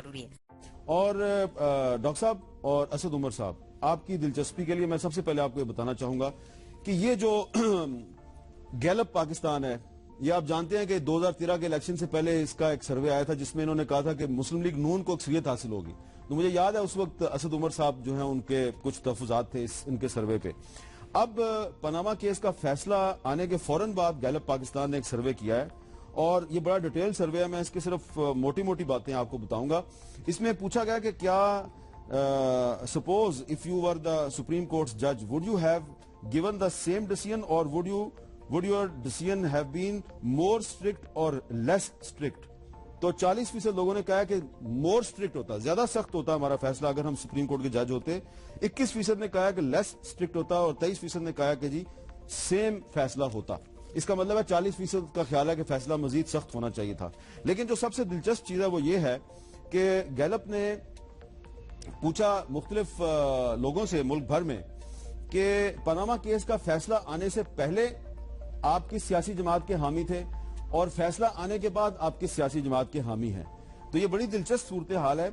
ضروری ہے. اور ڈاکٹر صاحب اور اسد عمر صاحب، آپ کی دلچسپی کے لیے میں سب سے پہلے آپ کو یہ بتانا چاہوں گا کہ یہ جو گیلپ پاکستان ہے، یہ آپ جانتے ہیں کہ 2013 کے الیکشن سے پہلے اس کا ایک سروے آیا تھا جس میں انہوں نے کہا تھا کہ مسلم لیگ نون کو اکثریت حاصل ہوگی. تو مجھے یاد ہے اس وقت اسد عمر صاحب جو ہیں ان کے کچھ تحفظات تھے ان کے سروے پہ. اب پاناما کیس کا فیصلہ آنے کے فوراً بعد گیلپ پاکستان نے ایک سروے کیا ہے اور یہ بڑا ڈیٹیل سروے ہے. میں اس کے صرف موٹی موٹی باتیں آپ کو بتاؤں گا. اس میں پوچھا گیا کہ کیا suppose if you were the supreme courts جج would you have given the same decision اور would your decision have been more strict اور less strict. تو 40% لوگوں نے کہا کہ more strict ہوتا، زیادہ سخت ہوتا ہمارا فیصلہ اگر ہم سپریم کورٹ کے جج ہوتے. 21% نے کہا کہ less strict ہوتا اور 23% نے کہا کہ جی سیم فیصلہ ہوتا. اس کا مطلب ہے 40% کا خیال ہے کہ فیصلہ مزید سخت ہونا چاہیے تھا. لیکن جو سب سے دلچسپ چیز ہے وہ یہ ہے کہ گیلپ نے پوچھا مختلف لوگوں سے ملک بھر میں کہ پاناما کیس کا فیصلہ آنے سے پہلے آپ کس سیاسی جماعت کے حامی تھے اور فیصلہ آنے کے بعد آپ کس سیاسی جماعت کے حامی ہیں. تو یہ بڑی دلچسپ صورتحال ہے.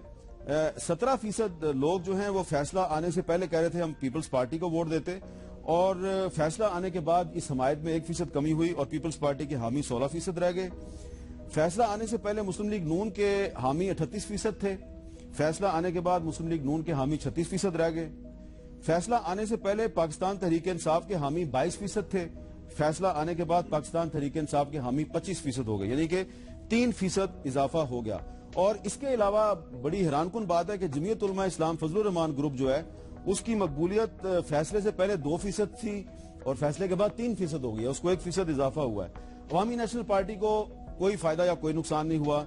17% لوگ جو ہیں وہ فیصلہ آنے سے پہلے کہہ رہے تھے ہم پیپلز پارٹی کو ووٹ دیتے، اور فیصلہ آنے کے بعد اس حمایت میں 1% کمی ہوئی اور پیپلز پارٹی کے حامی 16% رہ گئے. فیصلہ آنے سے پہلے مسلم لیگ نون کے حامی 38% تھے، فیصلہ آنے کے بعد مسلم لیگ نون کے حامی 36% رہ گئے. فیصلہ آنے سے پہلے پاکستان تحریک انصاف کے حامی 22% تھے، فیصلہ آنے کے بعد پاکستان تحریک انصاف کے حامی 25% ہو گئے، یعنی کہ 3% اضافہ ہو گیا. اور اس کے علاوہ بڑی حیران کن بات ہے کہ جمعیت علماء اسلام فضل الرحمان گروپ جو ہے اس کی مقبولیت فیصلے سے پہلے 2% تھی اور فیصلے کے بعد 3% ہو گئی ہے، اس کو 1% اضافہ ہوا ہے. عوامی نیشنل پارٹی کو کوئی فائدہ یا کوئی نقصان نہیں ہوا.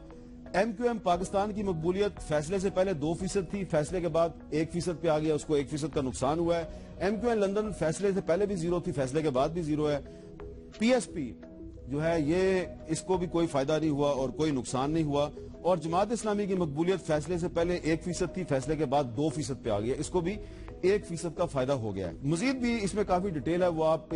ایم کیو ایم پاکستان کی مقبولیت فیصلے سے پہلے 2% تھی، فیصلے کے بعد 1% پہ آ گیا، اس کو 1% کا نقصان ہوا ہے. ایم کیو ایم لندن فیصلے سے پہلے بھی 0 تھی، فیصلے کے بعد بھی 0 ہے. پی ایس پی جو ہے یہ اس کو بھی کوئی فائدہ نہیں ہوا اور کوئی نقصان نہیں ہوا. اور جماعت اسلامی کی مقبولیت فیصلے سے پہلے 1% تھی، فیصلے کے بعد 2% پہ آ گیا، اس کو بھی 1% کا فائدہ ہو گیا ہے. مزید بھی اس میں کافی ڈیٹیل ہے، وہ آپ